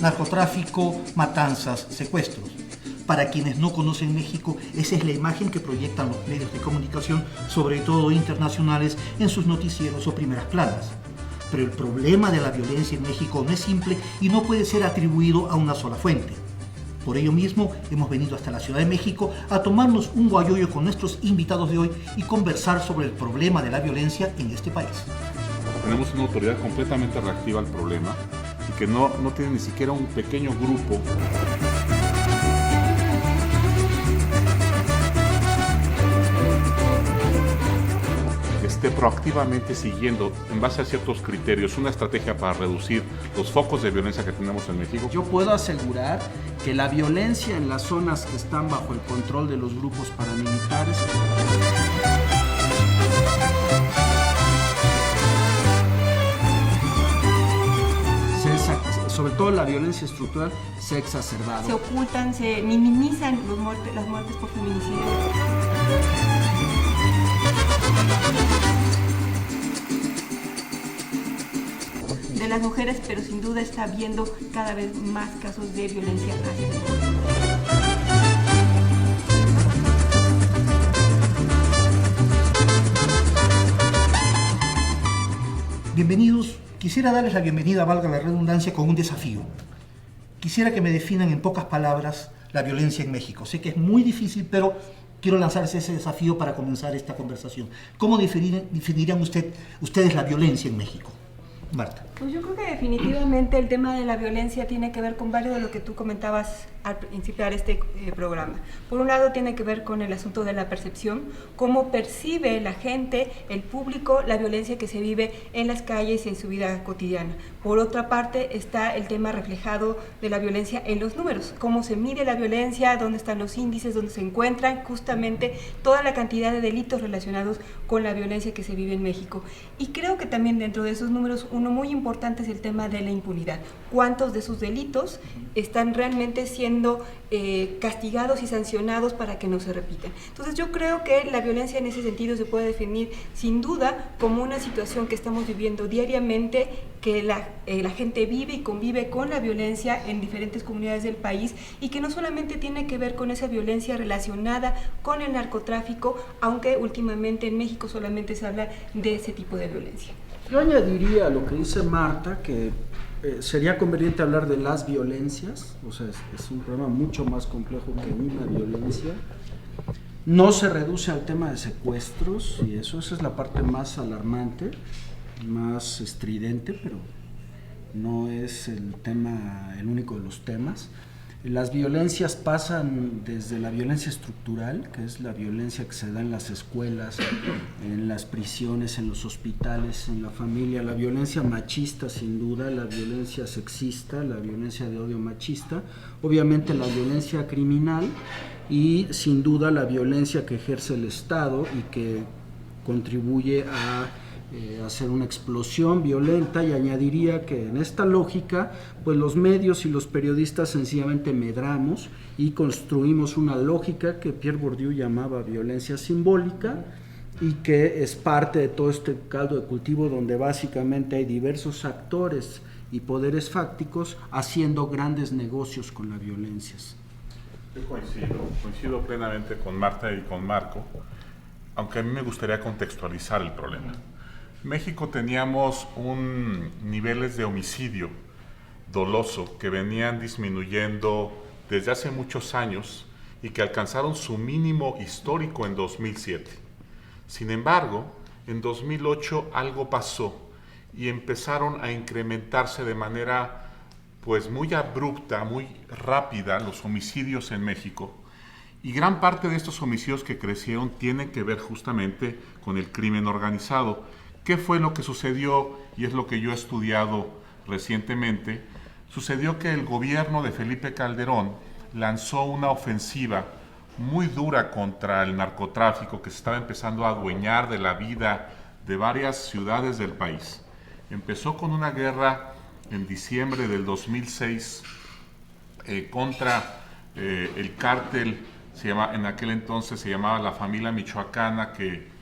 narcotráfico, matanzas, secuestros. Para quienes no conocen México, esa es la imagen que proyectan los medios de comunicación, sobre todo internacionales, en sus noticieros o primeras planas. Pero el problema de la violencia en México no es simple y no puede ser atribuido a una sola fuente. Por ello mismo, hemos venido hasta la Ciudad de México a tomarnos un guayoyo con nuestros invitados de hoy y conversar sobre el problema de la violencia en este país. Tenemos una autoridad completamente reactiva al problema y que no tiene ni siquiera un pequeño grupo que esté proactivamente siguiendo, en base a ciertos criterios, una estrategia para reducir los focos de violencia que tenemos en México. Yo puedo asegurar que la violencia en las zonas que están bajo el control de los grupos paramilitares sobre todo la violencia estructural, se ha exacerbado. Se ocultan, se minimizan las muertes por feminicidio. De las mujeres, pero sin duda está habiendo cada vez más casos de violencia hacia las mujeres. Bienvenidos. Quisiera darles la bienvenida, valga la redundancia, con un desafío. Quisiera que me definan en pocas palabras la violencia en México. Sé que es muy difícil, pero quiero lanzarles ese desafío para comenzar esta conversación. ¿Cómo definirían ustedes la violencia en México? Marta. Pues yo creo que definitivamente el tema de la violencia tiene que ver con varios de lo que tú comentabas al principiar este programa. Por un lado tiene que ver con el asunto de la percepción, cómo percibe la gente, el público, la violencia que se vive en las calles y en su vida cotidiana. Por otra parte está el tema reflejado de la violencia en los números, cómo se mide la violencia, dónde están los índices, dónde se encuentran justamente toda la cantidad de delitos relacionados con la violencia que se vive en México. Y creo que también dentro de esos números uno muy importante es el tema de la impunidad. ¿Cuántos de sus delitos están realmente siendo castigados y sancionados para que no se repitan? Entonces yo creo que la violencia en ese sentido se puede definir sin duda como una situación que estamos viviendo diariamente, que la gente vive y convive con la violencia en diferentes comunidades del país y que no solamente tiene que ver con esa violencia relacionada con el narcotráfico, aunque últimamente en México solamente se habla de ese tipo de violencia. Yo añadiría a lo que dice Marta que sería conveniente hablar de las violencias, o sea, es un problema mucho más complejo que una violencia. No se reduce al tema de secuestros y esa es la parte más alarmante, más estridente, pero no es el único de los temas. Las violencias pasan desde la violencia estructural, que es la violencia que se da en las escuelas, en las prisiones, en los hospitales, en la familia, la violencia machista sin duda, la violencia sexista, la violencia de odio machista, obviamente la violencia criminal y sin duda la violencia que ejerce el Estado y que contribuye a hacer una explosión violenta, y añadiría que en esta lógica pues los medios y los periodistas sencillamente medramos y construimos una lógica que Pierre Bourdieu llamaba violencia simbólica y que es parte de todo este caldo de cultivo donde básicamente hay diversos actores y poderes fácticos haciendo grandes negocios con las violencias. Yo coincido plenamente con Marta y con Marco, aunque a mí me gustaría contextualizar el problema. México teníamos niveles de homicidio doloso que venían disminuyendo desde hace muchos años y que alcanzaron su mínimo histórico en 2007. Sin embargo, en 2008 algo pasó y empezaron a incrementarse de manera pues muy abrupta, muy rápida los homicidios en México. Y gran parte de estos homicidios que crecieron tienen que ver justamente con el crimen organizado. ¿Qué fue lo que sucedió? Y es lo que yo he estudiado recientemente. Sucedió que el gobierno de Felipe Calderón lanzó una ofensiva muy dura contra el narcotráfico que se estaba empezando a adueñar de la vida de varias ciudades del país. Empezó con una guerra en diciembre del 2006 contra el cártel, en aquel entonces se llamaba La Familia Michoacana, que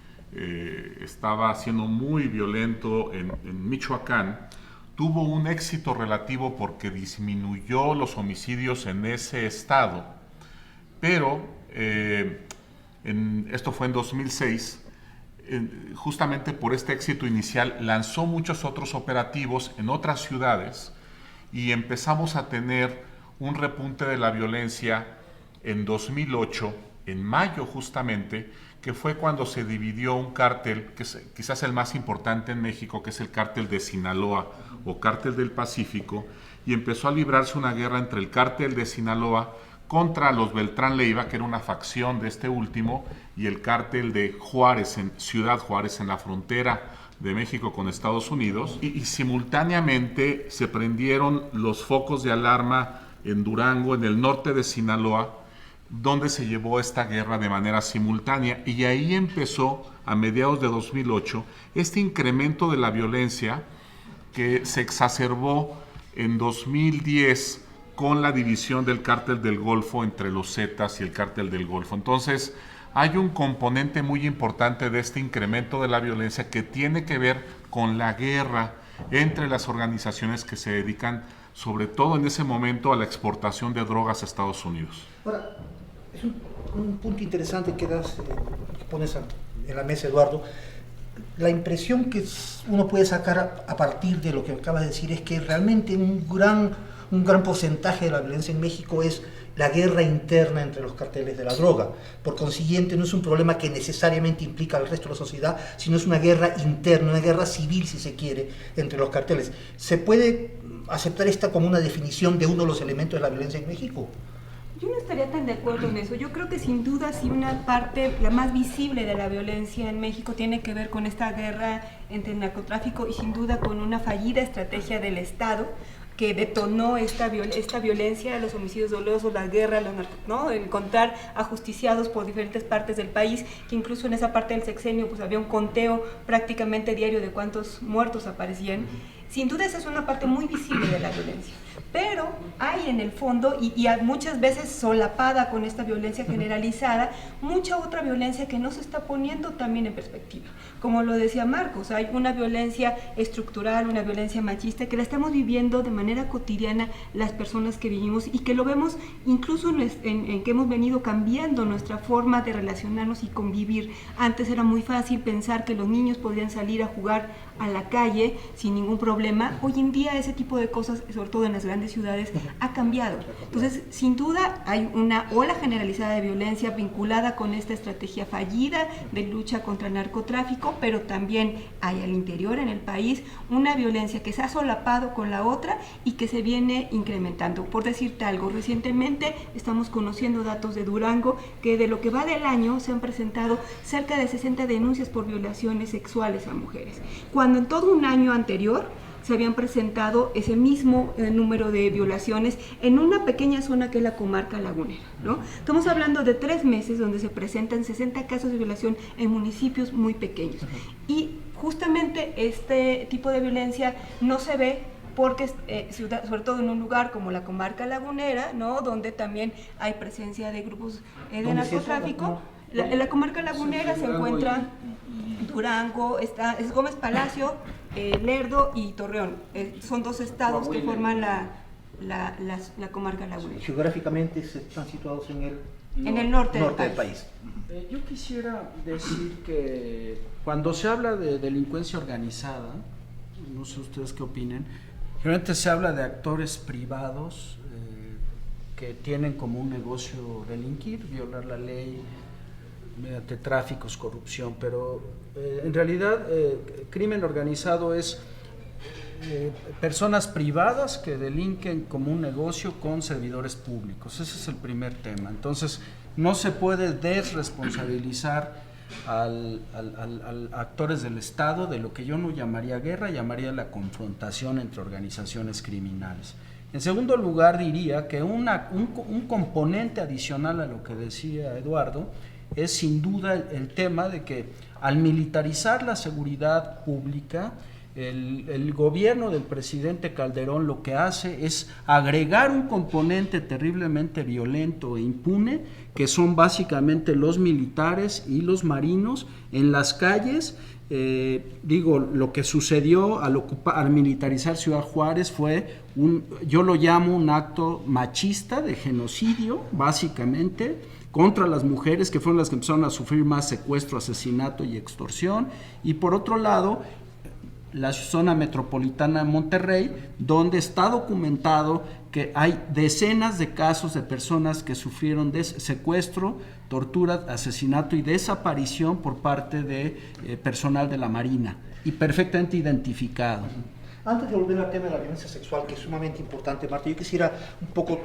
estaba siendo muy violento en Michoacán, tuvo un éxito relativo porque disminuyó los homicidios en ese estado, pero esto fue en 2006, justamente por este éxito inicial lanzó muchos otros operativos en otras ciudades y empezamos a tener un repunte de la violencia en 2008, en mayo justamente, que fue cuando se dividió un cártel, que es quizás el más importante en México, que es el cártel de Sinaloa o cártel del Pacífico, y empezó a librarse una guerra entre el cártel de Sinaloa contra los Beltrán Leiva, que era una facción de este último, y el cártel de Juárez, en Ciudad Juárez, en la frontera de México con Estados Unidos, y simultáneamente se prendieron los focos de alarma en Durango, en el norte de Sinaloa, donde se llevó esta guerra de manera simultánea, y ahí empezó, a mediados de 2008, este incremento de la violencia que se exacerbó en 2010 con la división del cártel del Golfo entre los Zetas y el cártel del Golfo. Entonces, hay un componente muy importante de este incremento de la violencia que tiene que ver con la guerra entre las organizaciones que se dedican, sobre todo en ese momento, a la exportación de drogas a Estados Unidos. Ahora, es un punto interesante que pones en la mesa, Eduardo. La impresión que uno puede sacar a partir de lo que acabas de decir es que realmente un gran porcentaje de la violencia en México es la guerra interna entre los carteles de la droga. Por consiguiente, no es un problema que necesariamente implica al resto de la sociedad, sino es una guerra interna, una guerra civil, si se quiere, entre los carteles. ¿Se puede aceptar esta como una definición de uno de los elementos de la violencia en México? Yo no estaría tan de acuerdo en eso. Yo creo que sin duda sí una parte, la más visible de la violencia en México tiene que ver con esta guerra entre el narcotráfico y sin duda con una fallida estrategia del Estado que detonó esta violencia, los homicidios dolosos, la guerra, ¿no? Encontrar ajusticiados por diferentes partes del país, que incluso en esa parte del sexenio pues había un conteo prácticamente diario de cuántos muertos aparecían. Sin duda esa es una parte muy visible de la violencia, pero hay en el fondo, y muchas veces solapada con esta violencia generalizada, mucha otra violencia que no se está poniendo también en perspectiva. Como lo decía Marcos, hay una violencia estructural, una violencia machista que la estamos viviendo de manera cotidiana las personas que vivimos y que lo vemos incluso en que hemos venido cambiando nuestra forma de relacionarnos y convivir. Antes era muy fácil pensar que los niños podían salir a jugar a la calle sin ningún problema. Hoy en día ese tipo de cosas, sobre todo en las grandes ciudades, ha cambiado. Entonces, sin duda hay una ola generalizada de violencia vinculada con esta estrategia fallida de lucha contra el narcotráfico, pero también hay al interior en el país una violencia que se ha solapado con la otra y que se viene incrementando. Por decirte algo, recientemente estamos conociendo datos de Durango que de lo que va del año se han presentado cerca de 60 denuncias por violaciones sexuales a mujeres, cuando en todo un año anterior se habían presentado ese mismo número de violaciones en una pequeña zona que es la comarca lagunera, ¿no? Estamos hablando de 3 meses donde se presentan 60 casos de violación en municipios muy pequeños. Y justamente este tipo de violencia no se ve porque, sobre todo en un lugar como la comarca lagunera, ¿no? Donde también hay presencia de grupos de narcotráfico. En la comarca lagunera se encuentra Durango, es Gómez Palacio, Lerdo y Torreón. Son 2 estados que forman la comarca lagunera. Geográficamente están situados en el norte del país. Yo quisiera decir que cuando se habla de delincuencia organizada, no sé ustedes qué opinen, generalmente se habla de actores privados que tienen como un negocio delinquir, violar la ley mediante tráficos, corrupción, pero en realidad crimen organizado es personas privadas que delinquen como un negocio con servidores públicos. Ese es el primer tema. Entonces no se puede desresponsabilizar a actores del Estado de lo que yo no llamaría guerra, llamaría la confrontación entre organizaciones criminales. En segundo lugar, diría que un componente adicional a lo que decía Eduardo es sin duda el tema de que al militarizar la seguridad pública El gobierno del presidente Calderón lo que hace es agregar un componente terriblemente violento e impune, que son básicamente los militares y los marinos en las calles. Lo que sucedió al militarizar Ciudad Juárez fue yo lo llamo un acto machista de genocidio, básicamente, contra las mujeres, que fueron las que empezaron a sufrir más secuestro, asesinato y extorsión. Y por otro lado, la zona metropolitana de Monterrey, donde está documentado que hay decenas de casos de personas que sufrieron de secuestro, tortura, asesinato y desaparición por parte de personal de la Marina, y perfectamente identificado. Antes de volver al tema de la violencia sexual, que es sumamente importante, Marta, yo quisiera un poco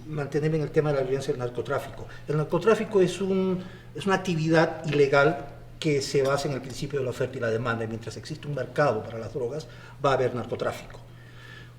mantenerme en el tema de la violencia del narcotráfico. El narcotráfico es una actividad ilegal que se basa en el principio de la oferta y la demanda, y mientras existe un mercado para las drogas, va a haber narcotráfico.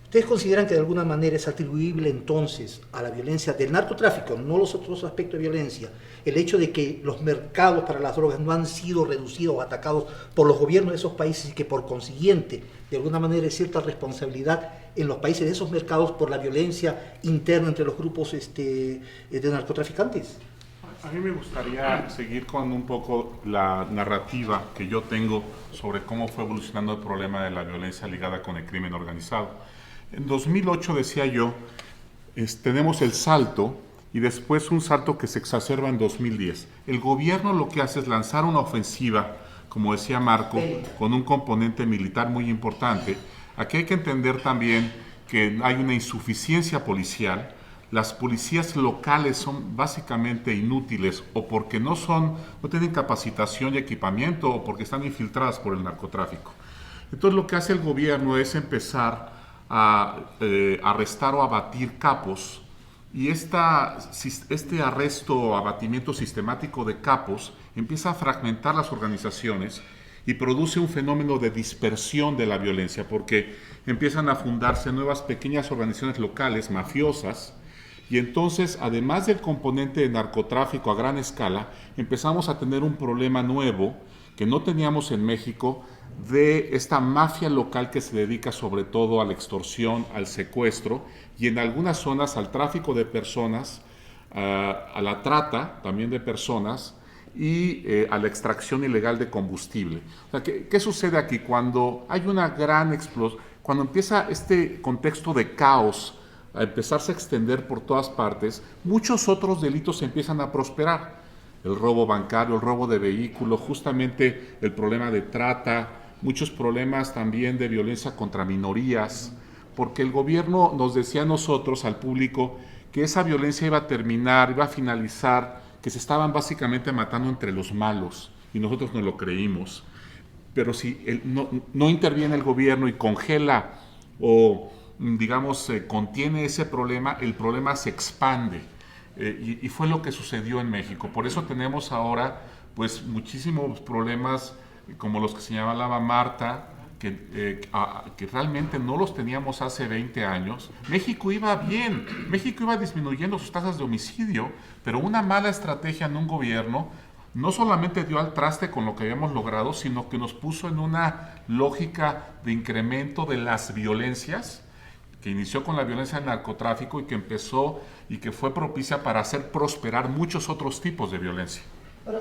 ¿Ustedes consideran que de alguna manera es atribuible entonces a la violencia del narcotráfico, no los otros aspectos de violencia, el hecho de que los mercados para las drogas no han sido reducidos o atacados por los gobiernos de esos países y que por consiguiente de alguna manera hay cierta responsabilidad en los países de esos mercados por la violencia interna entre los grupos de narcotraficantes? A mí me gustaría seguir con un poco la narrativa que yo tengo sobre cómo fue evolucionando el problema de la violencia ligada con el crimen organizado. En 2008, decía yo, tenemos el salto y después un salto que se exacerba en 2010. El gobierno lo que hace es lanzar una ofensiva, como decía Marco, con un componente militar muy importante. Aquí hay que entender también que hay una insuficiencia policial. Las policías locales son básicamente inútiles, o porque no tienen capacitación y equipamiento, o porque están infiltradas por el narcotráfico. Entonces lo que hace el gobierno es empezar a arrestar o abatir capos, y este arresto o abatimiento sistemático de capos empieza a fragmentar las organizaciones y produce un fenómeno de dispersión de la violencia, porque empiezan a fundarse nuevas pequeñas organizaciones locales mafiosas. Y entonces, además del componente de narcotráfico a gran escala, empezamos a tener un problema nuevo que no teníamos en México, de esta mafia local que se dedica sobre todo a la extorsión, al secuestro y en algunas zonas al tráfico de personas, a la trata también de personas y a la extracción ilegal de combustible. O sea, ¿qué sucede aquí? Cuando hay una gran explosión, cuando empieza este contexto de caos a empezarse a extender por todas partes, muchos otros delitos empiezan a prosperar. El robo bancario, el robo de vehículos, justamente el problema de trata, muchos problemas también de violencia contra minorías, porque el gobierno nos decía a nosotros, al público, que esa violencia iba a terminar, iba a finalizar, que se estaban básicamente matando entre los malos, y nosotros no lo creímos. Pero si no interviene el gobierno y congela o, digamos, contiene ese problema, el problema se expande. Y fue lo que sucedió en México. Por eso tenemos ahora pues muchísimos problemas como los que señalaba Marta, que realmente no los teníamos hace 20 años. México iba bien, México iba disminuyendo sus tasas de homicidio, pero una mala estrategia en un gobierno no solamente dio al traste con lo que habíamos logrado, sino que nos puso en una lógica de incremento de las violencias, que inició con la violencia del narcotráfico y que empezó y que fue propicia para hacer prosperar muchos otros tipos de violencia. Ahora,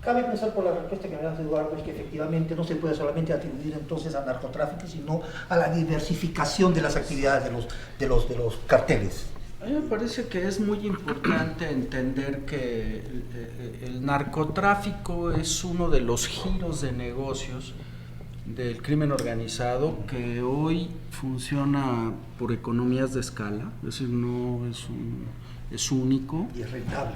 cabe pensar por la respuesta que me das, Eduardo, es que efectivamente no se puede solamente atribuir entonces al narcotráfico, sino a la diversificación de las actividades de los carteles. A mí me parece que es muy importante entender que el narcotráfico es uno de los giros de negocios del crimen organizado que hoy funciona por economías de escala, es decir, no es único. Y es rentable.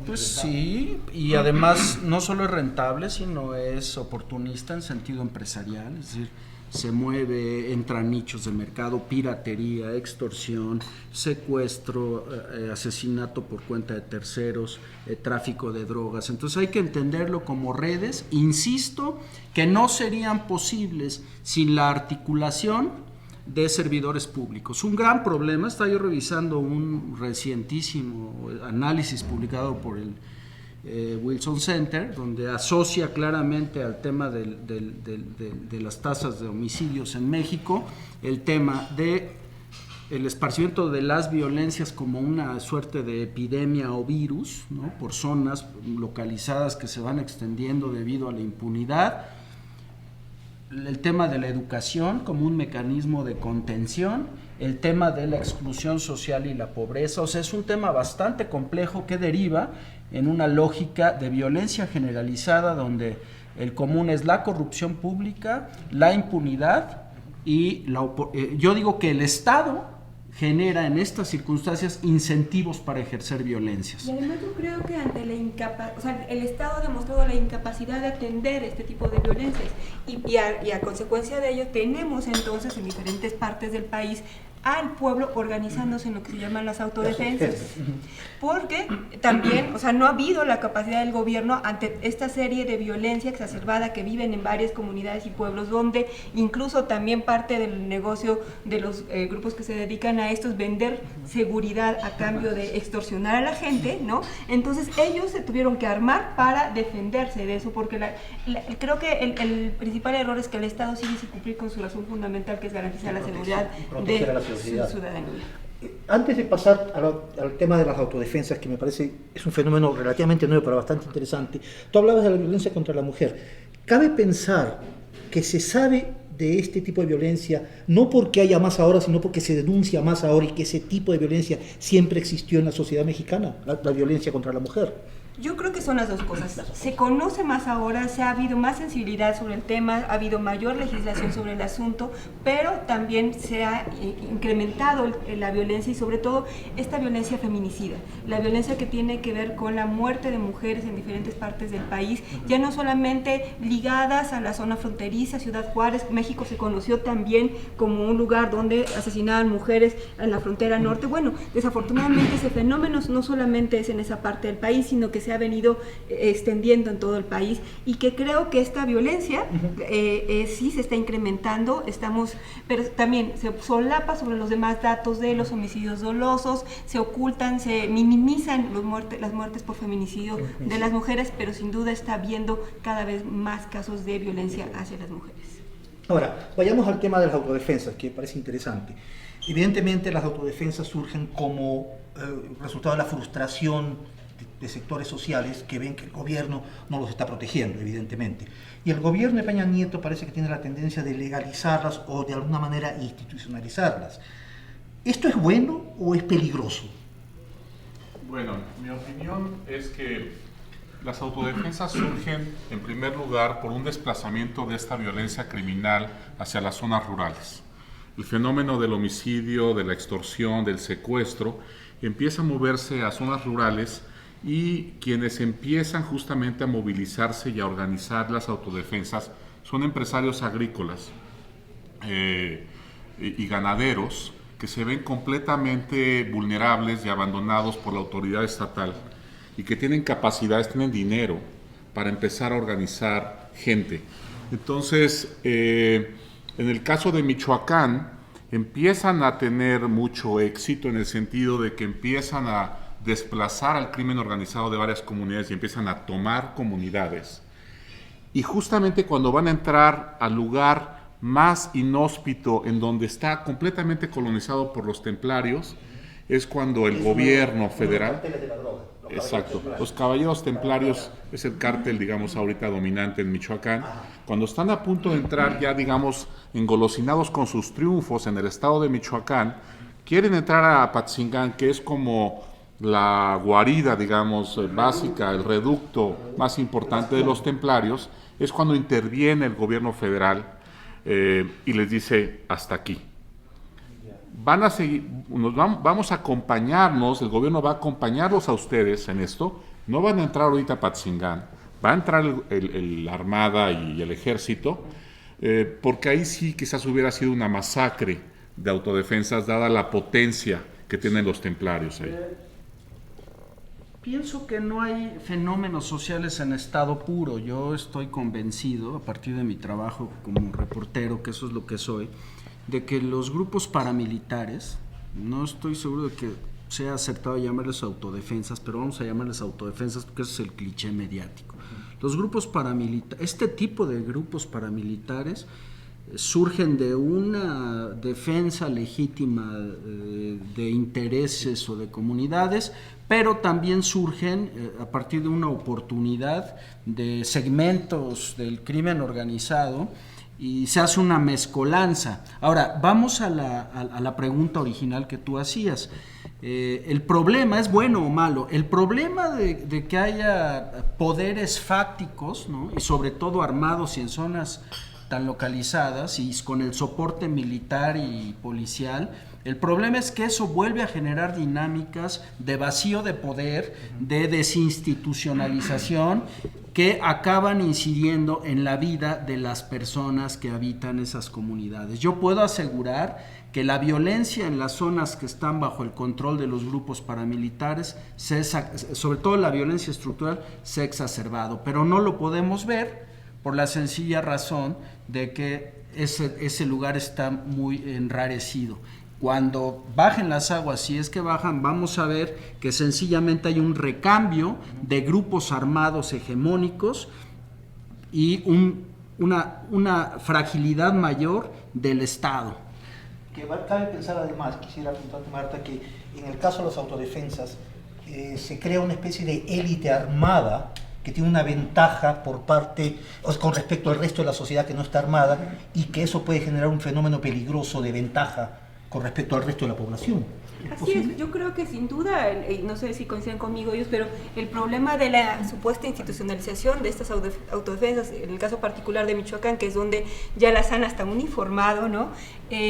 Pues sí, y además no solo es rentable, sino es oportunista en sentido empresarial, es decir, se mueve, entra nichos de mercado, piratería, extorsión, secuestro, asesinato por cuenta de terceros, tráfico de drogas. Entonces hay que entenderlo como redes, insisto, que no serían posibles sin la articulación de servidores públicos. Un gran problema, estaba yo revisando un recientísimo análisis publicado por el Wilson Center, donde asocia claramente al tema de las tasas de homicidios en México el tema de el esparcimiento de las violencias como una suerte de epidemia o virus, ¿no? Por zonas localizadas que se van extendiendo debido a la impunidad. El tema de la educación como un mecanismo de contención, el tema de la exclusión social y la pobreza. O sea, es un tema bastante complejo que deriva en una lógica de violencia generalizada donde el común es la corrupción pública, la impunidad y yo digo que el Estado genera en estas circunstancias incentivos para ejercer violencias. Y además yo creo que ante el Estado ha demostrado la incapacidad de atender este tipo de violencias y a consecuencia de ello tenemos entonces en diferentes partes del país al pueblo organizándose en lo que se llaman las autodefensas, porque también, no ha habido la capacidad del gobierno ante esta serie de violencia exacerbada que viven en varias comunidades y pueblos, donde incluso también parte del negocio de los grupos que se dedican a esto es vender seguridad a cambio de extorsionar a la gente, ¿no? Entonces ellos se tuvieron que armar para defenderse de eso, porque creo que el principal error es que el Estado sigue sin cumplir con su razón fundamental, que es garantizar la seguridad de su ciudadanía. Antes de pasar al tema de las autodefensas, que me parece es un fenómeno relativamente nuevo pero bastante interesante, tú hablabas de la violencia contra la mujer. ¿Cabe pensar que se sabe de este tipo de violencia no porque haya más ahora, sino porque se denuncia más ahora y que ese tipo de violencia siempre existió en la sociedad mexicana, la violencia contra la mujer? Yo creo que son las dos cosas. Se conoce más ahora, se ha habido más sensibilidad sobre el tema, ha habido mayor legislación sobre el asunto, pero también se ha incrementado la violencia y sobre todo esta violencia feminicida, la violencia que tiene que ver con la muerte de mujeres en diferentes partes del país, ya no solamente ligadas a la zona fronteriza, Ciudad Juárez. México se conoció también como un lugar donde asesinaban mujeres en la frontera norte. Bueno, desafortunadamente ese fenómeno no solamente es en esa parte del país, sino que se ha venido extendiendo en todo el país y que creo que esta violencia sí se está incrementando, pero también se solapa sobre los demás datos de los homicidios dolosos, se ocultan, se minimizan las muertes por feminicidio de las mujeres, pero sin duda está habiendo cada vez más casos de violencia hacia las mujeres. Ahora, vayamos al tema de las autodefensas, que me parece interesante. Evidentemente las autodefensas surgen como resultado de la frustración de sectores sociales que ven que el gobierno no los está protegiendo, evidentemente. Y el gobierno de Peña Nieto parece que tiene la tendencia de legalizarlas o de alguna manera institucionalizarlas. ¿Esto es bueno o es peligroso? Bueno, mi opinión es que las autodefensas surgen en primer lugar por un desplazamiento de esta violencia criminal hacia las zonas rurales. El fenómeno del homicidio, de la extorsión, del secuestro, empieza a moverse a zonas rurales y quienes empiezan justamente a movilizarse y a organizar las autodefensas son empresarios agrícolas y ganaderos que se ven completamente vulnerables y abandonados por la autoridad estatal y que tienen capacidades, tienen dinero para empezar a organizar gente. Entonces, en el caso de Michoacán, empiezan a tener mucho éxito en el sentido de que empiezan a desplazar al crimen organizado de varias comunidades y empiezan a tomar comunidades. Y justamente cuando van a entrar al lugar más inhóspito, en donde está completamente colonizado por los templarios, es cuando el gobierno federal... Exacto, los caballeros templarios es el cártel, digamos, ahorita dominante en Michoacán. Cuando están a punto de entrar ya, digamos, engolosinados con sus triunfos en el estado de Michoacán, quieren entrar a Apatzingán, que es como la guarida, digamos, básica, el reducto más importante de los templarios, es cuando interviene el gobierno federal y les dice, hasta aquí. Van a seguir, vamos a acompañarnos, el gobierno va a acompañarlos a ustedes en esto, no van a entrar ahorita a Apatzingán, va a entrar la Armada y el Ejército, porque ahí sí quizás hubiera sido una masacre de autodefensas, dada la potencia que tienen los templarios ahí. Pienso que no hay fenómenos sociales en estado puro. Yo estoy convencido, a partir de mi trabajo como reportero, que eso es lo que soy, de que los grupos paramilitares, no estoy seguro de que sea acertado llamarles autodefensas, pero vamos a llamarles autodefensas porque ese es el cliché mediático. Los grupos paramilitares, este tipo de grupos paramilitares surgen de una defensa legítima de intereses o de comunidades, pero también surgen a partir de una oportunidad de segmentos del crimen organizado y se hace una mezcolanza. Ahora, vamos a la pregunta original que tú hacías. El problema, ¿es bueno o malo? El problema de que haya poderes fácticos, ¿no? Y sobre todo armados y en zonas tan localizadas y con el soporte militar y policial, el problema es que eso vuelve a generar dinámicas de vacío de poder, de desinstitucionalización, que acaban incidiendo en la vida de las personas que habitan esas comunidades. Yo puedo asegurar que la violencia en las zonas que están bajo el control de los grupos paramilitares, sobre todo la violencia estructural, se ha exacerbado, pero no lo podemos ver por la sencilla razón de que ese lugar está muy enrarecido. Cuando bajen las aguas, si es que bajan, vamos a ver que sencillamente hay un recambio de grupos armados hegemónicos y una fragilidad mayor del Estado. Que cabe pensar además, quisiera preguntarte, Marta, que en el caso de las autodefensas se crea una especie de élite armada que tiene una ventaja con respecto al resto de la sociedad que no está armada, y que eso puede generar un fenómeno peligroso de ventaja con respecto al resto de la población. Así es, yo creo que sin duda, no sé si coinciden conmigo ellos, pero el problema de la supuesta institucionalización de estas autodefensas, en el caso particular de Michoacán, que es donde ya las han hasta uniformado, ¿no?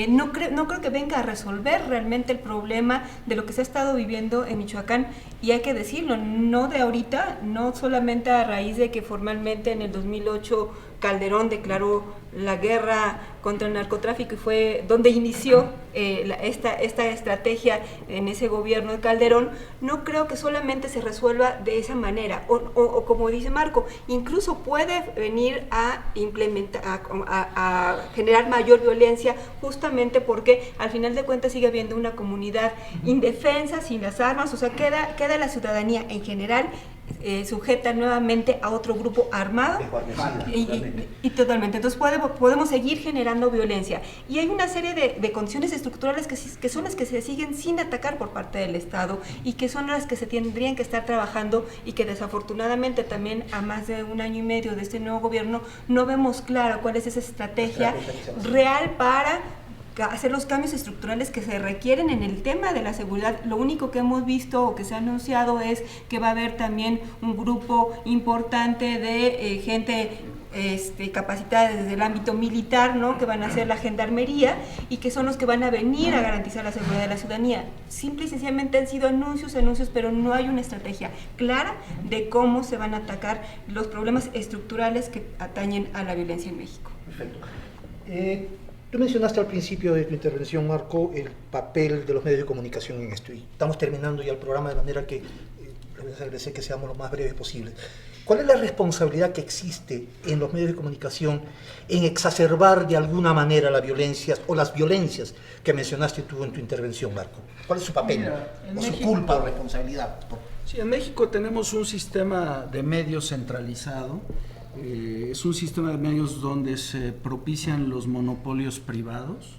No creo que venga a resolver realmente el problema de lo que se ha estado viviendo en Michoacán, y hay que decirlo, no de ahorita, no solamente a raíz de que formalmente en el 2008 Calderón declaró la guerra contra el narcotráfico y fue donde inició esta estrategia en ese gobierno de Calderón. No creo que solamente se resuelva de esa manera, o como dice Marco, incluso puede venir a implementar, a generar mayor violencia, justamente porque al final de cuentas sigue habiendo una comunidad indefensa, sin las armas, o sea, queda la ciudadanía en general sujeta nuevamente a otro grupo armado y totalmente. Entonces podemos seguir generando violencia, y hay una serie de condiciones estructurales que son las que se siguen sin atacar por parte del Estado, y que son las que se tendrían que estar trabajando, y que desafortunadamente también a más de un año y medio de este nuevo gobierno no vemos claro cuál es esa estrategia real para hacer los cambios estructurales que se requieren en el tema de la seguridad. Lo único que hemos visto o que se ha anunciado es que va a haber también un grupo importante de gente capacitada desde el ámbito militar, ¿no? Que van a ser la gendarmería, y que son los que van a venir a garantizar la seguridad de la ciudadanía. Simple y sencillamente han sido anuncios, pero no hay una estrategia clara de cómo se van a atacar los problemas estructurales que atañen a la violencia en México. Perfecto. Tú mencionaste al principio de tu intervención, Marco, el papel de los medios de comunicación en esto, y estamos terminando ya el programa, de manera que les agradecer que seamos lo más breves posible. ¿Cuál es la responsabilidad que existe en los medios de comunicación en exacerbar de alguna manera la violencia o las violencias que mencionaste tú en tu intervención, Marco? ¿Cuál es su papel o su culpa o responsabilidad? Sí, en México tenemos un sistema de medios centralizado. Es un sistema de medios donde se propician los monopolios privados,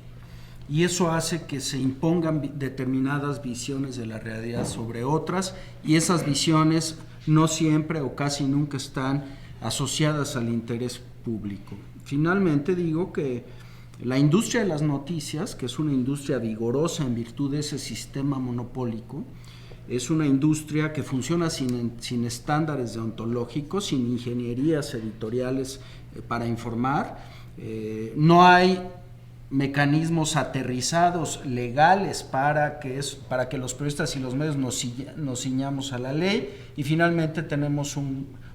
y eso hace que se impongan determinadas visiones de la realidad sobre otras, y esas visiones no siempre o casi nunca están asociadas al interés público. Finalmente digo que la industria de las noticias, que es una industria vigorosa en virtud de ese sistema monopólico, es una industria que funciona sin estándares deontológicos, sin ingenierías editoriales para informar. No hay mecanismos aterrizados legales para que los periodistas y los medios nos ciñamos a la ley, y finalmente tenemos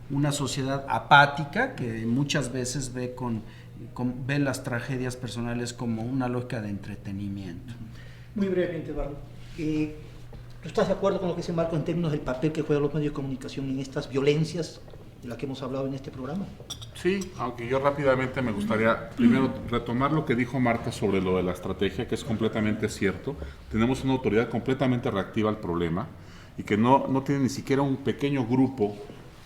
una sociedad apática que muchas veces ve las tragedias personales como una lógica de entretenimiento. Muy brevemente, Eduardo. ¿Tú estás de acuerdo con lo que dice Marco en términos del papel que juegan los medios de comunicación en estas violencias de la que hemos hablado en este programa. Sí, aunque yo rápidamente me gustaría primero retomar lo que dijo Marta sobre lo de la estrategia, que es completamente cierto. Tenemos una autoridad completamente reactiva al problema y que no tiene ni siquiera un pequeño grupo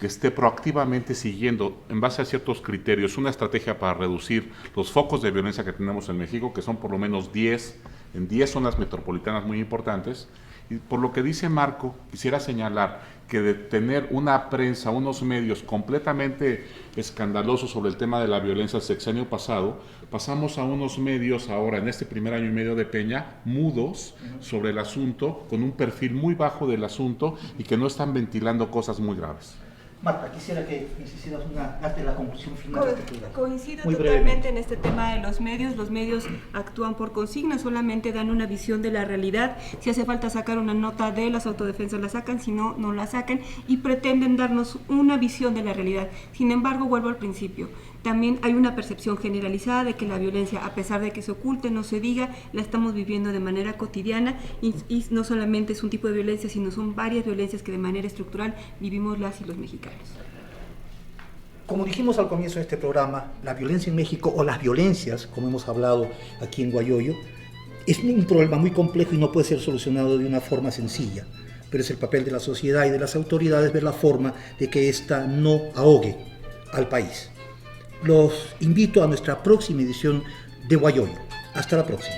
que esté proactivamente siguiendo, en base a ciertos criterios, una estrategia para reducir los focos de violencia que tenemos en México, que son por lo menos 10, en 10 zonas metropolitanas muy importantes. Y por lo que dice Marco, quisiera señalar que de tener una prensa, unos medios completamente escandalosos sobre el tema de la violencia el sexenio pasado, pasamos a unos medios ahora, en este primer año y medio de Peña, mudos sobre el asunto, con un perfil muy bajo del asunto y que no están ventilando cosas muy graves. Marta, quisiera que hicieras darte la conclusión final de este programa. Coincido Muy totalmente brevemente. en este tema de los medios. Los medios actúan por consigna, solamente dan una visión de la realidad. Si hace falta sacar una nota de las autodefensas, la sacan, si no, no la sacan y pretenden darnos una visión de la realidad. Sin embargo, vuelvo al principio. También hay una percepción generalizada de que la violencia, a pesar de que se oculte, no se diga, la estamos viviendo de manera cotidiana y no solamente es un tipo de violencia, sino son varias violencias que de manera estructural vivimos las y los mexicanos. Como dijimos al comienzo de este programa, la violencia en México, o las violencias, como hemos hablado aquí en Guayoyo, es un problema muy complejo y no puede ser solucionado de una forma sencilla. Pero es el papel de la sociedad y de las autoridades ver la forma de que ésta no ahogue al país. Los invito a nuestra próxima edición de Guayoyo. Hasta la próxima.